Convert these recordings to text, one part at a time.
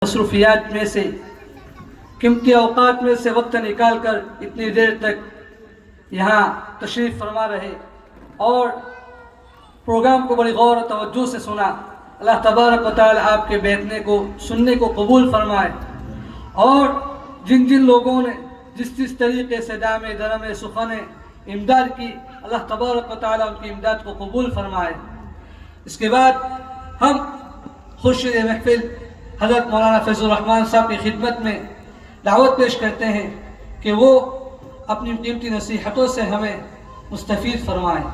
مصروفیات میں سے قیمتی اوقات میں سے وقت نکال کر اتنی دیر تک یہاں تشریف فرما رہے اور پروگرام کو بڑی غور و توجہ سے سنا۔ اللہ تبارک و تعالی آپ کے بیٹھنے کو سننے کو قبول فرمائے، اور جن جن لوگوں نے جس طریقے سے دام درم سخن امداد کی، اللہ تبارک و تعالی ان کی امداد کو قبول فرمائے۔ اس کے بعد ہم خورشید محفل حضرت مولانا فیض الرحمن صاحب کی خدمت میں دعوت پیش کرتے ہیں کہ وہ اپنی قیمتی نصیحتوں سے ہمیں مستفید فرمائیں۔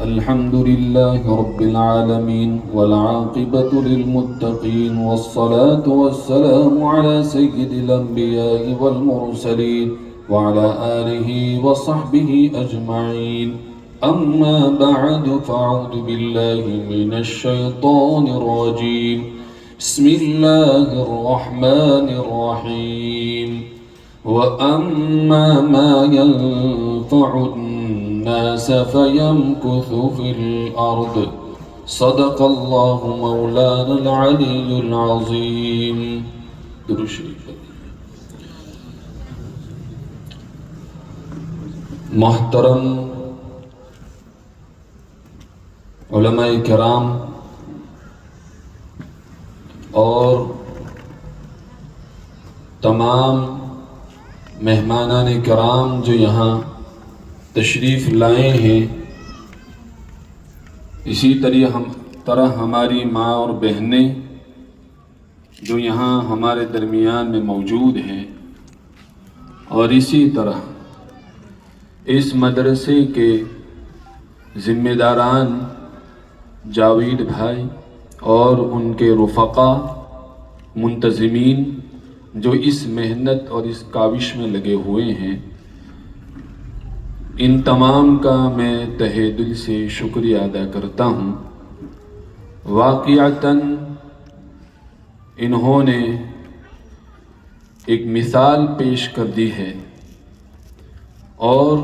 الحمد لله رب العالمين والعاقبة للمتقين والصلاة والسلام على سيد الأنبياء والمرسلين وعلى آله وصحبه أجمعين. أما بعد فأعوذ بالله من الشيطان الرجيم. بسم الله الرحمن الرحيم. وأما ما ينفع الناس فيمكث في الأرض. صدق الله مولانا العلي العظيم. درود شریف۔ محترم علماء کرام اور تمام مہمانان کرام جو یہاں تشریف لائے ہیں، اسی طرح ہماری ماں اور بہنیں جو یہاں ہمارے درمیان میں موجود ہیں، اور اسی طرح اس مدرسے کے ذمہ داران جاوید بھائی اور ان کے رفقا منتظمین جو اس محنت اور اس کاوش میں لگے ہوئے ہیں، ان تمام کا میں تہہ دل سے شکریہ ادا کرتا ہوں۔ واقعتاً انہوں نے ایک مثال پیش کر دی ہے اور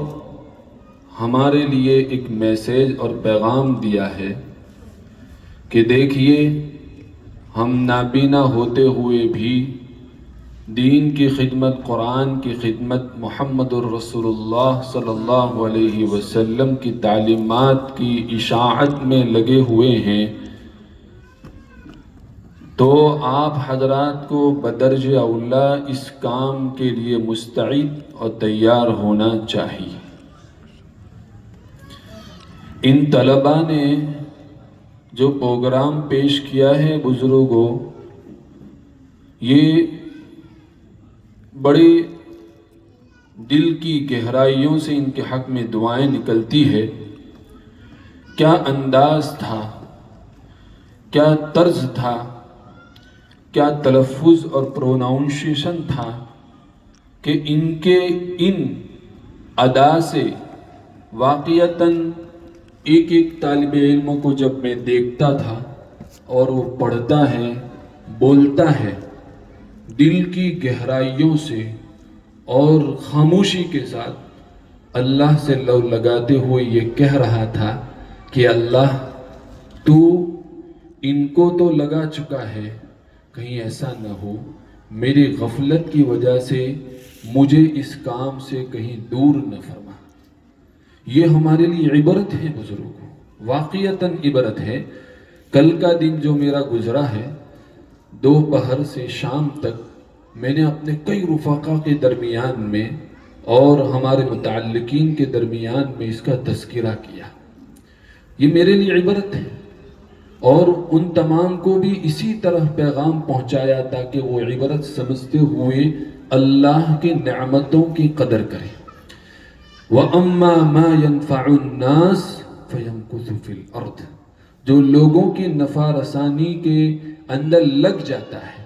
ہمارے لیے ایک میسیج اور پیغام دیا ہے کہ دیکھیے، ہم نابینا ہوتے ہوئے بھی دین کی خدمت، قرآن کی خدمت، محمد الرسول اللہ صلی اللہ علیہ وسلم کی تعلیمات کی اشاعت میں لگے ہوئے ہیں، تو آپ حضرات کو بدرج اولا اس کام کے لیے مستعد اور تیار ہونا چاہیے۔ ان طلباء نے جو پروگرام پیش کیا ہے بزرگوں، یہ بڑی دل کی گہرائیوں سے ان کے حق میں دعائیں نکلتی ہے۔ کیا انداز تھا، کیا طرز تھا، کیا تلفظ اور پروناؤنسیشن تھا کہ ان کے ان ادا سے واقعتاً ایک ایک طالب علم کو جب میں دیکھتا تھا اور وہ پڑھتا ہے، بولتا ہے، دل کی گہرائیوں سے اور خاموشی کے ساتھ اللہ سے لو لگاتے ہوئے یہ کہہ رہا تھا کہ اللہ تو ان کو تو لگا چکا ہے، کہیں ایسا نہ ہو میری غفلت کی وجہ سے مجھے اس کام سے کہیں دور نہ فرما۔ یہ ہمارے لیے عبرت ہے بزرگوں، واقعتاً عبرت ہے۔ کل کا دن جو میرا گزرا ہے، دوپہر سے شام تک میں نے اپنے کئی رفقا کے درمیان میں اور ہمارے متعلقین کے درمیان میں اس کا تذکرہ کیا۔ یہ میرے لیے عبرت ہے، اور ان تمام کو بھی اسی طرح پیغام پہنچایا تاکہ وہ عبرت سمجھتے ہوئے اللہ کی نعمتوں کی قدر کریں۔ وَأَمَّا مَا يَنْفَعُ النَّاسِ فَيَمْكُثُ فِي الْأَرْضِ۔ جو لوگوں کی نفع رسانی کے اندر لگ جاتا ہے،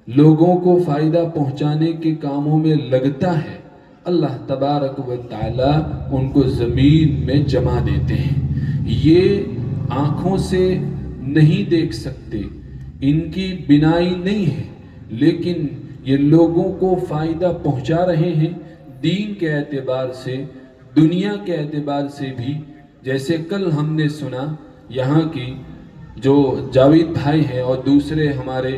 لوگوں کو فائدہ پہنچانے کے کاموں میں لگتا ہے، اللہ تبارک و تعالی ان کو زمین میں جما دیتے ہیں۔ یہ آنکھوں سے نہیں دیکھ سکتے، ان کی بینائی نہیں ہے، لیکن یہ لوگوں کو فائدہ پہنچا رہے ہیں دین کے اعتبار سے، دنیا کے اعتبار سے بھی. جیسے کل ہم نے سنا یہاں کی جو جاوید بھائی ہیں اور دوسرے ہمارے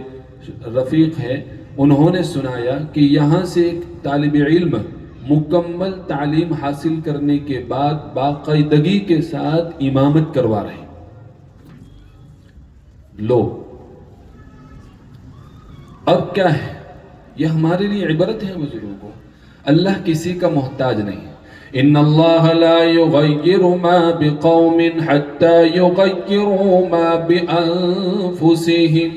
رفیق ہیں، انہوں نے سنایا کہ یہاں سے ایک طالب علم مکمل تعلیم حاصل کرنے کے بعد باقاعدگی کے ساتھ امامت کروا رہے ہیں. لو اب کیا ہے، یہ ہمارے لیے عبرت ہے بزرگوں. اللہ کسی کا محتاج نہیں. ان اللہ لا یغیر ما بقوم حتی یغیروا ما بانفسہم.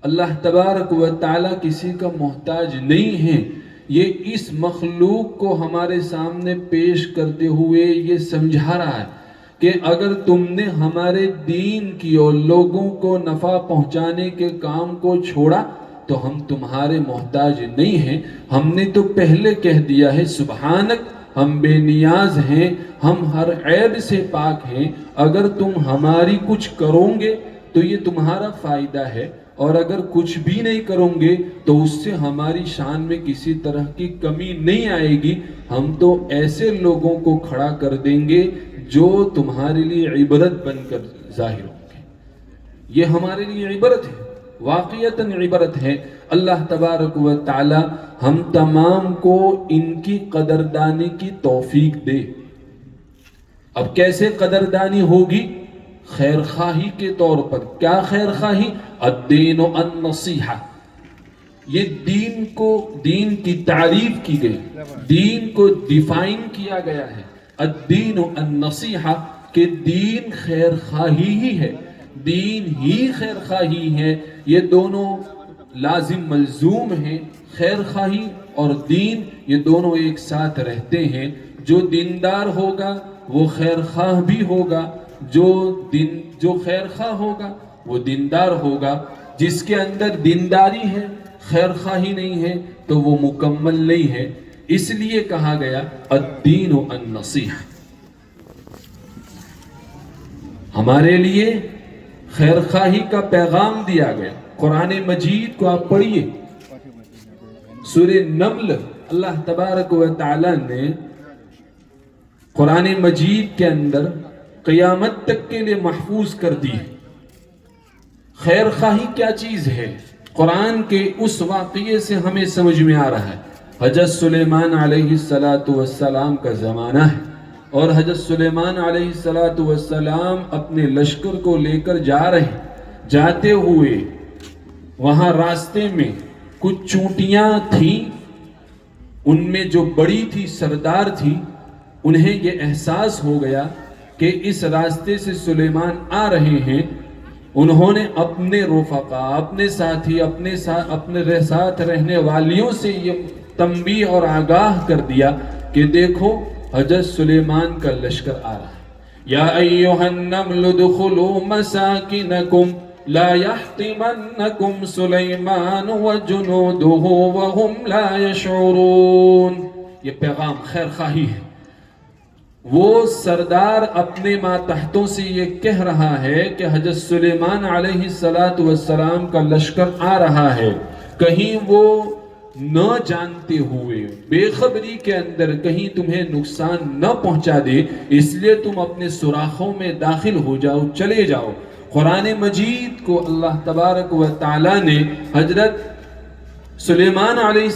اللہ تبارک و تعالی کسی کا محتاج نہیں ہے. یہ اس مخلوق کو ہمارے سامنے پیش کرتے ہوئے یہ سمجھا رہا ہے کہ اگر تم نے ہمارے دین کی اور لوگوں کو نفع پہنچانے کے کام کو چھوڑا تو ہم تمہارے محتاج نہیں ہیں. ہم نے تو پہلے کہہ دیا ہے سبحانک، ہم بے نیاز ہیں، ہم ہر عیب سے پاک ہیں. اگر تم ہماری کچھ کرو گے تو یہ تمہارا فائدہ ہے، اور اگر کچھ بھی نہیں کرو گے تو اس سے ہماری شان میں کسی طرح کی کمی نہیں آئے گی. ہم تو ایسے لوگوں کو کھڑا کر دیں گے جو تمہارے لیے عبرت بن کر ظاہر ہوں گے. یہ ہمارے لیے عبرت ہے، واقعتاً عبرت ہے. اللہ تبارک و تعالی ہم تمام کو ان کی قدردانی کی توفیق دے. اب کیسے قدردانی ہوگی؟ خیر خواہی کے طور پر. کیا خیر خواہی؟ الدین النصیحہ. یہ دین کی تعریف کی گئی، دین کو ڈیفائن کیا گیا ہے. الدین النصیحہ کہ دین خیر خواہی ہی ہے، دین ہی خیر خواہی ہے. یہ دونوں لازم ملزوم ہیں. خیر خواہی اور دین یہ دونوں ایک ساتھ رہتے ہیں. جو دیندار ہوگا وہ خیر خواہ بھی ہوگا، جو خیر خواہ ہوگا وہ دیندار ہوگا. جس کے اندر دینداری ہے خیر خواہی نہیں ہے تو وہ مکمل نہیں ہے. اس لیے کہا گیا الدین النصیحہ. ہمارے لیے خیر خواہی کا پیغام دیا گیا. قرآن مجید کو آپ پڑھیے، سورہ نمل اللہ تبارک و تعالی نے قرآن مجید کے اندر قیامت تک کے لیے محفوظ کر دی. خیر خواہی کیا چیز ہے؟ قرآن کے اس واقعے سے ہمیں سمجھ میں آ رہا ہے. حضرت سلیمان علیہ السلام کا زمانہ ہے اور حضرت سلیمان علیہ السلام اپنے لشکر کو لے کر جا رہے ہیں. جاتے ہوئے وہاں راستے میں کچھ چونٹیاں تھیں، ان میں جو بڑی تھی سردار تھی. انہیں یہ احساس ہو گیا کہ اس راستے سے سلیمان آ رہے ہیں. انہوں نے اپنے رفقا، اپنے ساتھی، اپنے ساتھ رہنے والیوں سے یہ تنبیہ اور آگاہ کر دیا کہ دیکھو حضرت سلیمان کا لشکر آ رہا ہے. یا ایھا النمل ادخلوا مساکنکم لا یحطمنکم سلیمان وجنودہ وهم لا یشعرون. یہ پیغام خیر خواہی ہے. وہ سردار اپنے ماتحتوں سے یہ کہہ رہا ہے کہ حضرت سلیمان علیہ السلام کا لشکر آ رہا ہے. کہیں وہ نہ جانتے ہوئے بے خبری کے اندر کہیں تمہیں نقصان نہ پہنچا دے، اس لیے تم اپنے سوراخوں میں داخل ہو جاؤ، چلے جاؤ. قرآن مجید کو اللہ تبارک و تعالی نے حضرت سلیمان علیہ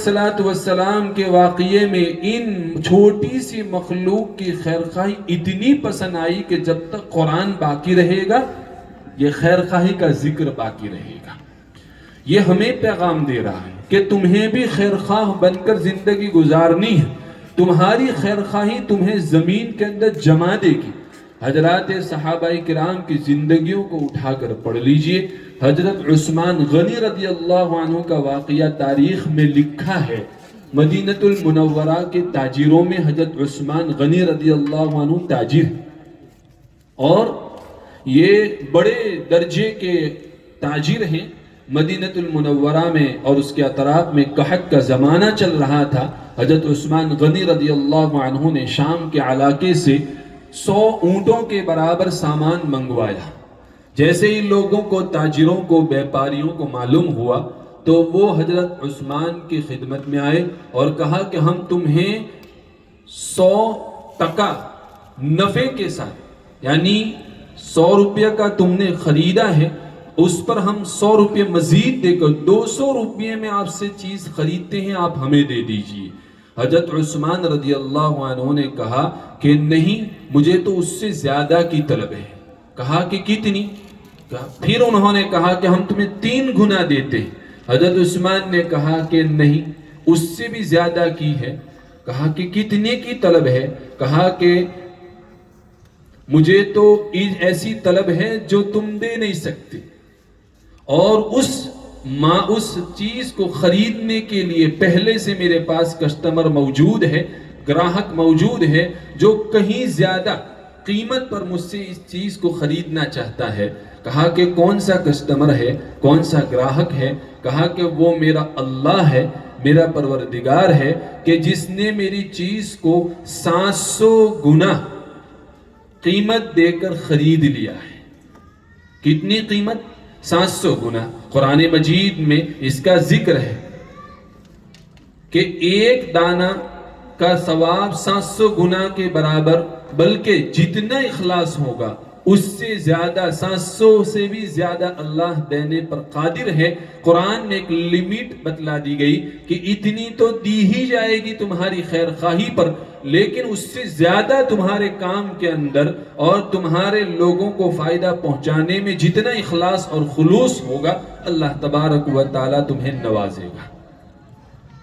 السلام کے واقعے میں ان چھوٹی سی مخلوق کی خیر خواہی اتنی پسند آئی کہ جب تک قرآن باقی رہے گا یہ خیر خواہی کا ذکر باقی رہے گا. یہ ہمیں پیغام دے رہا ہے کہ تمہیں بھی خیر خواہ بن کر زندگی گزارنی ہے. تمہاری خیر خواہی تمہیں زمین کے اندر جما دے گی. حضرات صحابہ کرام کی زندگیوں کو اٹھا کر پڑھ لیجئے. حضرت عثمان غنی رضی اللہ عنہ کا واقعہ تاریخ میں لکھا ہے. مدینہ المنورہ کے تاجروں میں حضرت عثمان غنی رضی اللہ عنہ تاجر اور یہ بڑے درجے کے تاجر ہیں. مدینہ المنورہ میں اور اس کے اطراف میں قحط کا زمانہ چل رہا تھا. حضرت عثمان غنی رضی اللہ عنہ نے شام کے علاقے سے 100 اونٹوں کے برابر سامان منگوایا. جیسے ہی لوگوں کو، تاجروں کو، بیپاریوں کو معلوم ہوا تو وہ حضرت عثمان کی خدمت میں آئے اور کہا کہ ہم تمہیں 100% نفع کے ساتھ، یعنی 100 روپیہ کا تم نے خریدا ہے، اس پر ہم 100 روپے مزید دے کر 200 روپے میں آپ سے چیز خریدتے ہیں، آپ ہمیں دے دیجئے۔ حضرت عثمان رضی اللہ عنہ نے کہا کہ نہیں، مجھے تو اس سے زیادہ کی طلب ہے۔ کہا کہ کتنی؟ پھر انہوں نے کہا کہ ہم تمہیں 3 گنا دیتے ہیں۔ حضرت عثمان نے کہا کہ نہیں، اس سے بھی زیادہ کی ہے۔ کہا کہ کتنے کی طلب ہے؟ کہا کہ مجھے تو ایسی طلب ہے جو تم دے نہیں سکتے، اور اس چیز کو خریدنے کے لیے پہلے سے میرے پاس کسٹمر موجود ہے، گراہک موجود ہے جو کہیں زیادہ قیمت پر مجھ سے اس چیز کو خریدنا چاہتا ہے۔ کہا کہ کون سا کسٹمر ہے، کون سا گراہک ہے؟ کہا کہ وہ میرا اللہ ہے، میرا پروردگار ہے، کہ جس نے میری چیز کو 700 گنا قیمت دے کر خرید لیا ہے۔ کتنی قیمت؟ 700 گنا۔ قرآن مجید میں اس کا ذکر ہے کہ ایک دانہ کا ثواب 700 گنا کے برابر، بلکہ جتنا اخلاص ہوگا اس سے زیادہ، 700 سے بھی زیادہ اللہ دینے پر قادر ہے۔ قرآن نے ایک لمٹ بتلا دی گئی کہ اتنی تو دی ہی جائے گی تمہاری خیر خواہی پر، لیکن اس سے زیادہ تمہارے کام کے اندر اور تمہارے لوگوں کو فائدہ پہنچانے میں جتنا اخلاص اور خلوص ہوگا، اللہ تبارک و تعالیٰ تمہیں نوازے گا۔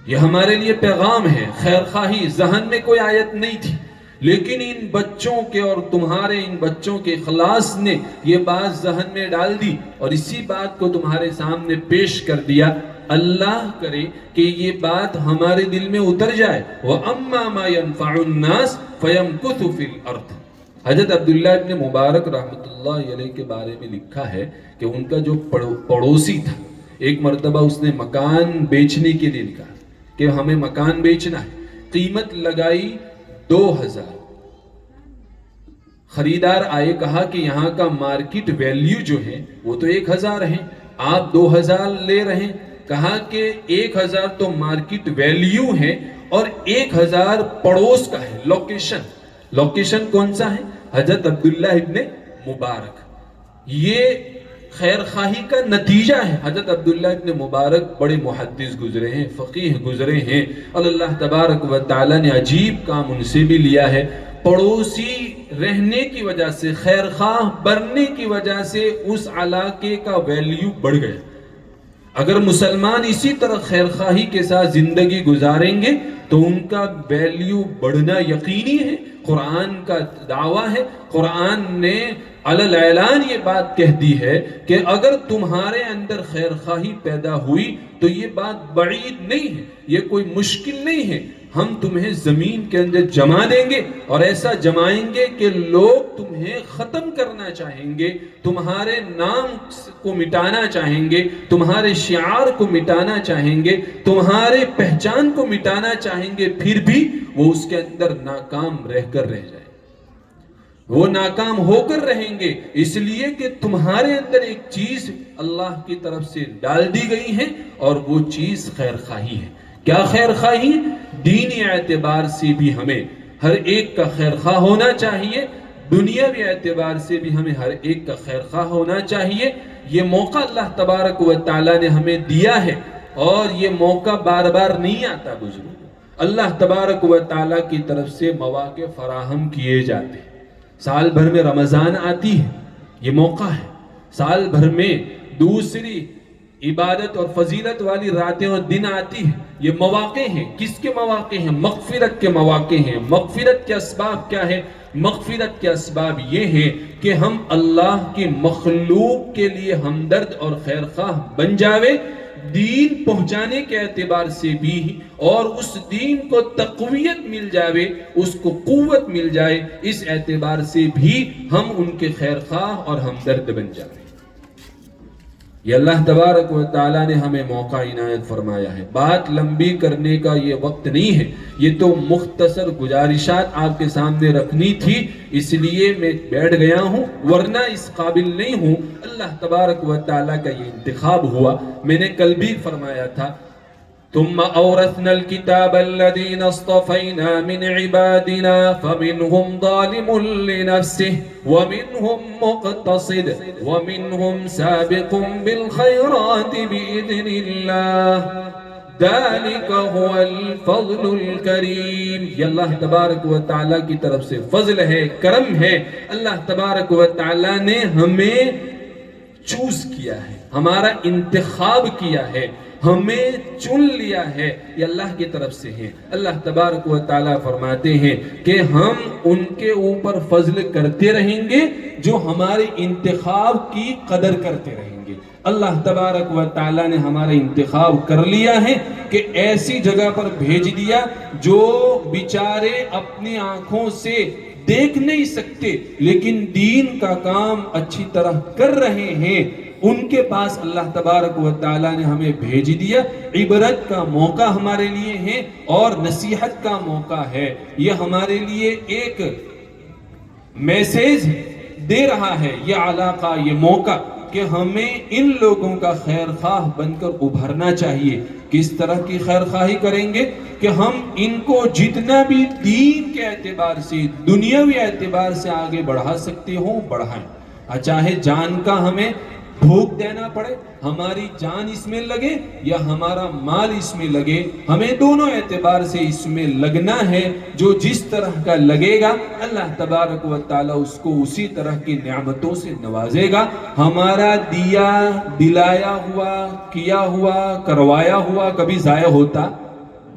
یہ ہمارے لیے پیغام ہے۔ خیر خواہی ذہن میں کوئی آیت نہیں تھی، لیکن ان بچوں کے اور تمہارے ان بچوں کے اخلاص نے یہ بات ذہن میں ڈال دی اور اسی بات کو تمہارے سامنے پیش کر دیا۔ اللہ کرے کہ یہ بات ہمارے دل میں اتر جائے۔ وَأَمَّا مَا يَنْفَعُ النَّاسِ فَيَمْكُثُ فِي الْأَرْضِ۔ حضرت عبداللہ ابن مبارک رحمۃ اللہ علیہ کے بارے میں لکھا ہے کہ ان کا جو پڑوسی تھا، ایک مرتبہ اس نے مکان بیچنے کے لیے کہا کہ ہمیں مکان بیچنا ہے، قیمت لگائی 2000۔ خریدار آئے، کہا کہ یہاں کا مارکیٹ ویلیو جو ہے وہ تو 1000 ہے، آپ 2000 لے رہے ہیں۔ کہا کہ 1000 تو مارکیٹ ویلیو ہے اور 1000 پڑوس کا ہے، لوکیشن کون سا ہے؟ حضرت عبداللہ ابن مبارک۔ یہ خیر خواہی کا نتیجہ ہے۔ حضرت عبداللہ ابن مبارک بڑے محدث گزرے ہیں، فقیہ گزرے ہیں، اور اللہ تبارک و تعالیٰ نے عجیب کام ان سے بھی لیا ہے۔ پڑوسی رہنے کی وجہ سے، خیر خواہ بننے کی وجہ سے اس علاقے کا ویلیو بڑھ گیا۔ اگر مسلمان اسی طرح خیر خواہی کے ساتھ زندگی گزاریں گے تو ان کا ویلیو بڑھنا یقینی ہے۔ قرآن کا دعویٰ ہے، قرآن نے علی الاعلان یہ بات کہہ دی ہے کہ اگر تمہارے اندر خیر خواہی پیدا ہوئی تو یہ بات بعید نہیں ہے، یہ کوئی مشکل نہیں ہے، ہم تمہیں زمین کے اندر جما دیں گے اور ایسا جمائیں گے کہ لوگ تمہیں ختم کرنا چاہیں گے، تمہارے نام کو مٹانا چاہیں گے، تمہارے شعار کو مٹانا چاہیں گے، تمہارے پہچان کو مٹانا چاہیں گے، پھر بھی وہ اس کے اندر ناکام رہ کر رہ جائے، وہ ناکام ہو کر رہیں گے، اس لیے کہ تمہارے اندر ایک چیز اللہ کی طرف سے ڈال دی گئی ہے اور وہ چیز خیر خواہی ہے۔ کیا خیر خواہی؟ دینی اعتبار سے بھی ہمیں ہر ایک کا خیر خواہ ہونا چاہیے، دنیاوی اعتبار سے بھی ہمیں ہر ایک کا خیر خواہ ہونا چاہیے۔ یہ موقع اللہ تبارک و تعالیٰ نے ہمیں دیا ہے اور یہ موقع بار بار نہیں آتا بزرگوں۔ اللہ تبارک و تعالیٰ کی طرف سے مواقع فراہم کیے جاتے ہیں۔ سال بھر میں رمضان آتی ہے، یہ موقع ہے۔ سال بھر میں دوسری عبادت اور فضیلت والی راتیں اور دن آتی ہیں، یہ مواقع ہیں۔ کس کے مواقع ہیں؟ مغفرت کے مواقع ہیں۔ مغفرت کے اسباب کیا ہیں؟ مغفرت کے اسباب یہ ہیں کہ ہم اللہ کی مخلوق کے لیے ہمدرد اور خیر خواہ بن جاوے، دین پہنچانے کے اعتبار سے بھی، اور اس دین کو تقویت مل جاوے، اس کو قوت مل جائے، اس اعتبار سے بھی ہم ان کے خیر خواہ اور ہمدرد بن جاوے۔ یہ اللہ تبارک و تعالیٰ نے ہمیں موقع عنایت فرمایا ہے. بات لمبی کرنے کا یہ وقت نہیں ہے, یہ تو مختصر گزارشات آپ کے سامنے رکھنی تھی, اس لیے میں بیٹھ گیا ہوں, ورنہ اس قابل نہیں ہوں. اللہ تبارک و تعالیٰ کا یہ انتخاب ہوا. میں نے کل بھی فرمایا تھا, ثم أورثنا الكتاب الذين اصطفينا من عبادنا فمنهم ظالم لنفسه ومنهم مقتصد ومنهم سابق بالخيرات بإذن الله ذلك هو الفضل الكريم. یہ اللہ تبارک و تعالیٰ کی طرف سے فضل ہے, کرم ہے. اللہ تبارک و تعالیٰ نے ہمیں چوز کیا ہے, ہمارا انتخاب کیا ہے, ہمیں چن لیا ہے. یہ اللہ کی طرف سے ہے. اللہ تبارک و تعالیٰ فرماتے ہیں کہ ہم ان کے اوپر فضل کرتے رہیں گے جو ہمارے انتخاب کی قدر کرتے رہیں گے. اللہ تبارک و تعالیٰ نے ہمارا انتخاب کر لیا ہے کہ ایسی جگہ پر بھیج دیا جو بیچارے اپنی آنکھوں سے دیکھ نہیں سکتے لیکن دین کا کام اچھی طرح کر رہے ہیں. ان کے پاس اللہ تبارک و تعالیٰ نے ہمیں بھیج دیا. عبرت کا موقع ہمارے لیے ہے اور نصیحت کا موقع ہے. یہ ہمارے لیے ایک میسیج دے رہا ہے, یہ علاقہ, یہ موقع, کہ ہمیں ان لوگوں کا خیر خواہ بن کر ابھرنا چاہیے. کس طرح کی خیر خواہی کریں گے کہ ہم ان کو جتنا بھی دین کے اعتبار سے, دنیاوی اعتبار سے آگے بڑھا سکتے ہوں بڑھائیں. چاہے جان کا ہمیں بھوک دینا پڑے, ہماری جان اس میں لگے یا ہمارا مال اس میں لگے, ہمیں دونوں اعتبار سے اس میں لگنا ہے. جو جس طرح کا لگے گا اللہ تبارک و تعالیٰ اس کو اسی طرح کی نعمتوں سے نوازے گا. ہمارا دیا, دلایا ہوا, کیا ہوا, کروایا ہوا کبھی ضائع ہوتا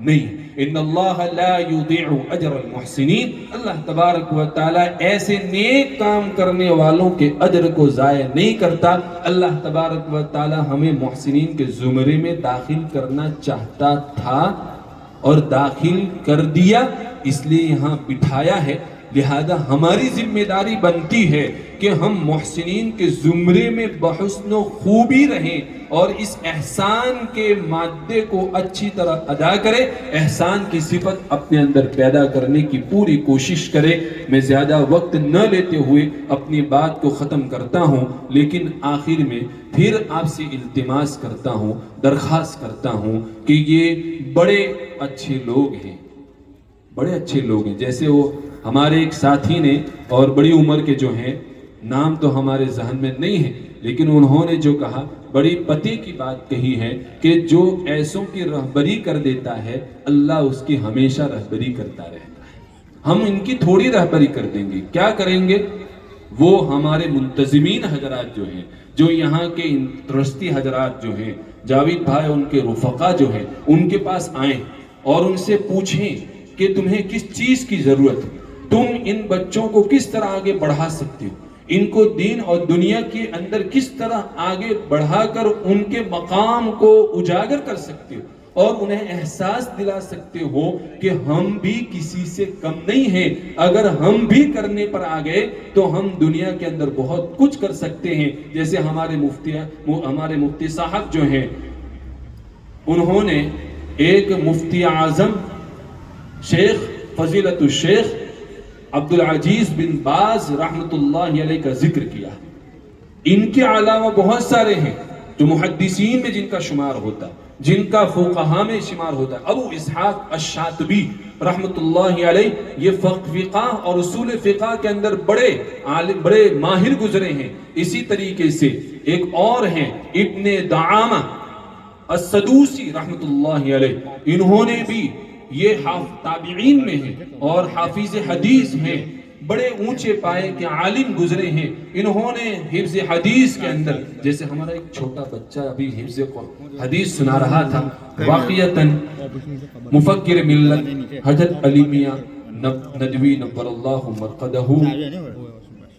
نہیں. ان اللہ لا یضیع اجر المحسنین. اللہ تبارک و تعالیٰ ایسے نیک کام کرنے والوں کے اجر کو ضائع نہیں کرتا. اللہ تبارک و تعالیٰ ہمیں محسنین کے زمرے میں داخل کرنا چاہتا تھا اور داخل کر دیا, اس لیے یہاں بٹھایا ہے. لہذا ہماری ذمہ داری بنتی ہے کہ ہم محسنین کے زمرے میں بحسن و خوبی رہیں اور اس احسان کے مادے کو اچھی طرح ادا کریں, احسان کی صفت اپنے اندر پیدا کرنے کی پوری کوشش کریں. میں زیادہ وقت نہ لیتے ہوئے اپنی بات کو ختم کرتا ہوں, لیکن آخر میں پھر آپ سے التماس کرتا ہوں, درخواست کرتا ہوں کہ یہ بڑے اچھے لوگ ہیں, بڑے اچھے لوگ ہیں. جیسے وہ ہمارے ایک ساتھی نے, اور بڑی عمر کے جو ہیں, نام تو ہمارے ذہن میں نہیں ہے, لیکن انہوں نے جو کہا بڑی پتے کی بات کہی ہے کہ جو ایسوں کی رہبری کر دیتا ہے اللہ اس کی ہمیشہ رہبری کرتا رہتا ہے. ہم ان کی تھوڑی رہبری کر دیں گے, کیا کریں گے؟ وہ ہمارے منتظمین حضرات جو ہیں, جو یہاں کے ٹرسٹی حضرات جو ہیں, جاوید بھائی ان کے رفقا جو ہیں, ان کے پاس آئیں اور ان سے پوچھیں کہ تمہیں کس چیز کی ضرورت ہے, تم ان بچوں کو کس طرح آگے بڑھا سکتے ہو, ان کو دین اور دنیا کے اندر کس طرح آگے بڑھا کر ان کے مقام کو اجاگر کر سکتے ہو اور انہیں احساس دلا سکتے ہو کہ ہم بھی کسی سے کم نہیں ہیں. اگر ہم بھی کرنے پر آ گئے تو ہم دنیا کے اندر بہت کچھ کر سکتے ہیں. جیسے ہمارے مفتی صاحب جو ہیں, انہوں نے ایک مفتی اعظم شیخ فضیلت الشیخ عبدالعزیز بن باز رحمت اللہ علیہ کا ذکر کیا. ان کے علاوہ بہت سارے ہیں جو محدثین میں جن کا شمار ہوتا, جن کا فقہاء میں شمار ہوتا. ابو اسحاق الشاطبی رحمت اللہ علیہ یہ فقہ اور اصول فقہ کے اندر بڑے عالم, بڑے ماہر گزرے ہیں. اسی طریقے سے ایک اور ہیں ابن دعامہ السدوسی رحمت اللہ علیہ, انہوں نے بھی یہ تابعین میں ہیں اور حافظ حدیث ہیں, بڑے اونچے پائے کے عالم گزرے ہیں. انہوں نے حفظ حدیث کے اندر, جیسے ہمارا ایک چھوٹا بچہ ابھی حفظ حدیث سنا رہا تھا, واقعتاً مفکر ملت حضرت علی میاں ندوی نور اللہ مرقدہ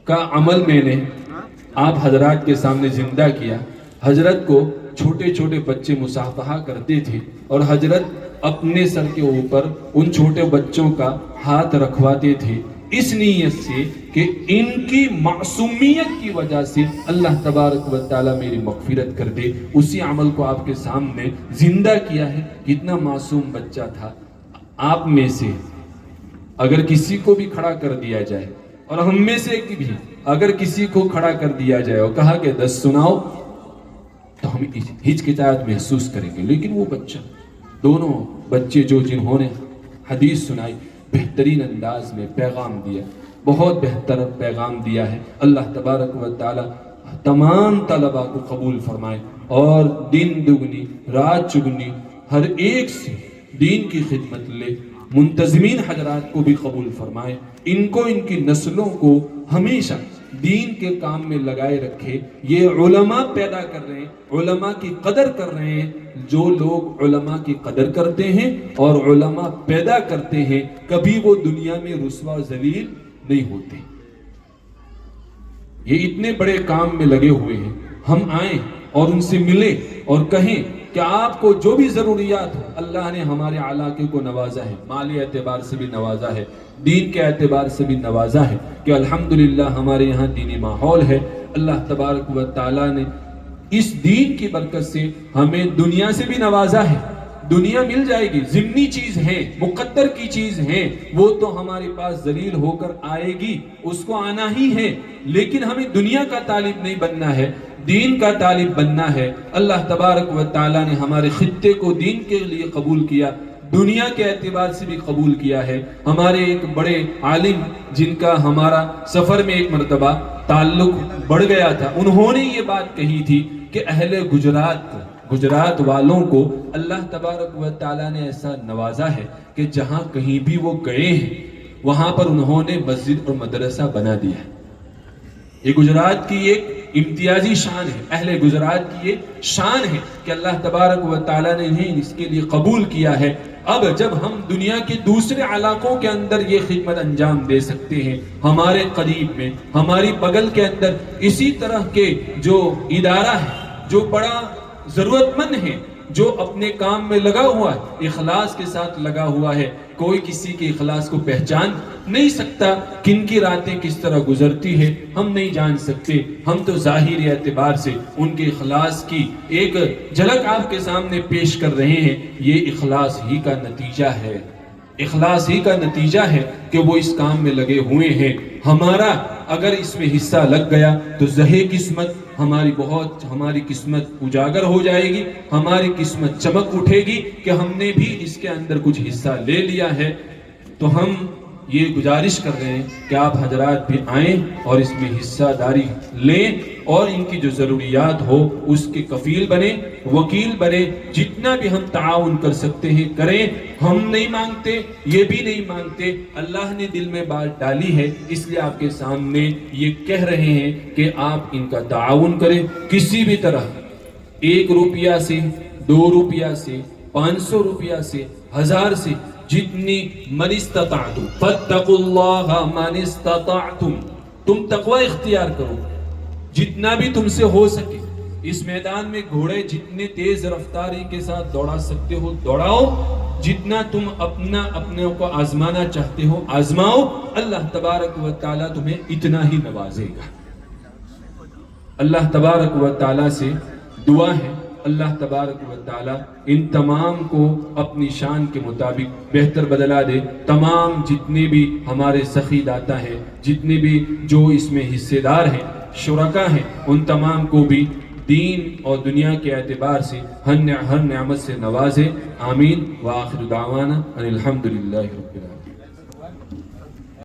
کا عمل میں نے آپ حضرات کے سامنے زندہ کیا. حضرت کو چھوٹے چھوٹے بچے مصافحہ کرتے تھے اور حضرت اپنے سر کے اوپر ان چھوٹے بچوں کا ہاتھ رکھواتے تھے اس نیت سے کہ ان کی معصومیت کی وجہ سے اللہ تبارک و تعالیٰ میری مغفرت کر دے، اسی عمل کو آپ کے سامنے زندہ کیا ہے۔ کتنا معصوم بچہ تھا۔ آپ میں سے اگر کسی کو بھی کھڑا کر دیا جائے، اور ہم میں سے بھی اگر کسی کو کھڑا کر دیا جائے اور کہا کہ 10 سناؤ، تو ہم ہچکچاہٹ محسوس کریں گے، لیکن وہ بچہ، دونوں بچے جو جنہوں نے حدیث سنائی، بہترین انداز میں پیغام دیا، بہت بہتر پیغام دیا ہے۔ اللہ تبارک و تعالی تمام طلباء کو قبول فرمائے اور دن دگنی رات چگنی ہر ایک سے دین کی خدمت لے۔ منتظمین حضرات کو بھی قبول فرمائے، ان کو ان کی نسلوں کو ہمیشہ دین کے کام میں لگائے رکھے۔ یہ علماء پیدا کر رہے ہیں، علماء کی قدر کر رہے ہیں۔ جو لوگ علماء کی قدر کرتے ہیں اور علماء پیدا کرتے ہیں، کبھی وہ دنیا میں رسوا و ذلیل نہیں ہوتے۔ یہ اتنے بڑے کام میں لگے ہوئے ہیں، ہم آئیں اور ان سے ملیں اور کہیں کہ آپ کو جو بھی ضروریات ہو، اللہ نے ہمارے علاقے کو نوازا ہے، مالی اعتبار سے بھی نوازا ہے، دین کے اعتبار سے بھی نوازا ہے کہ الحمدللہ ہمارے یہاں دینی ماحول ہے۔ اللہ تبارک و تعالیٰ نے اس دین کی برکت سے ہمیں دنیا سے بھی نوازا ہے۔ دنیا مل جائے گی، ضمنی چیز ہے، مقدر کی چیز ہے، وہ تو ہمارے پاس ذلیل ہو کر آئے گی، اس کو آنا ہی ہے، لیکن ہمیں دنیا کا طالب نہیں بننا ہے، دین کا طالب بننا ہے۔ اللہ تبارک و تعالیٰ نے ہمارے خطے کو دین کے لیے قبول کیا، دنیا کے اعتبار سے بھی قبول کیا ہے۔ ہمارے ایک بڑے عالم جن کا ہمارا سفر میں ایک مرتبہ تعلق بڑھ گیا تھا، انہوں نے یہ بات کہی تھی کہ اہل گجرات والوں کو اللہ تبارک و تعالیٰ نے ایسا نوازا ہے کہ جہاں کہیں بھی وہ گئے ہیں وہاں پر انہوں نے مسجد اور مدرسہ بنا دیا ہے۔ یہ گجرات کی ایک امتیازی شان ہے، اہل گجرات کی یہ شان ہے کہ اللہ تبارک و تعالیٰ نے انہیں اس کے لیے قبول کیا ہے۔ اب جب ہم دنیا کے دوسرے علاقوں کے اندر یہ خدمت انجام دے سکتے ہیں، ہمارے قریب میں، ہماری بغل کے اندر اسی طرح کے جو ادارہ ہے، جو بڑا ضرورت مند ہے، جو اپنے کام میں لگا ہوا ہے، اخلاص کے ساتھ لگا ہوا ہے، کوئی کسی کے اخلاص کو پہچان نہیں سکتا۔ کن کی راتیں کس طرح گزرتی ہے ہم نہیں جان سکتے، ہم تو ظاہری اعتبار سے ان کے اخلاص کی ایک جھلک آپ کے سامنے پیش کر رہے ہیں۔ یہ اخلاص ہی کا نتیجہ ہے، اخلاص ہی کا نتیجہ ہے کہ وہ اس کام میں لگے ہوئے ہیں۔ ہمارا اگر اس میں حصہ لگ گیا تو زہے قسمت ہماری قسمت اجاگر ہو جائے گی، ہماری قسمت چمک اٹھے گی کہ ہم نے بھی اس کے اندر کچھ حصہ لے لیا ہے۔ تو ہم یہ گزارش کر رہے ہیں کہ آپ حضرات بھی آئیں اور اس میں حصہ داری لیں اور ان کی جو ضروریات ہو اس کے کفیل بنیں، وکیل بنیں۔ جتنا بھی ہم تعاون کر سکتے ہیں کریں۔ ہم نہیں مانگتے، یہ بھی نہیں مانگتے، اللہ نے دل میں بات ڈالی ہے، اس لیے آپ کے سامنے یہ کہہ رہے ہیں کہ آپ ان کا تعاون کریں کسی بھی طرح، 1 روپیہ سے، 2 روپیہ سے، 500 روپیہ سے، 1000 سے، جتنی من استطعتم فاتقوا اللہ من استطعتم، تم تقوی اختیار کرو جتنا بھی تم سے ہو سکے۔ اس میدان میں گھوڑے جتنے تیز رفتاری کے ساتھ دوڑا سکتے ہو دوڑاؤ، جتنا تم اپنے کو آزمانا چاہتے ہو آزماؤ، اللہ تبارک و تعالیٰ تمہیں اتنا ہی نوازے گا۔ اللہ تبارک و تعالیٰ سے دعا ہے، اللہ تبارک و تعالیٰ ان تمام کو اپنی شان کے مطابق بہتر بدلا دے۔ تمام جتنے بھی ہمارے سخی داتا ہیں، جتنے بھی جو اس میں حصے دار ہیں، شرکا ہیں، ان تمام کو بھی دین اور دنیا کے اعتبار سے ہر نعمت سے نوازے۔ آمین۔ وآخر دعوانا ان الحمدللہ رب العالمین۔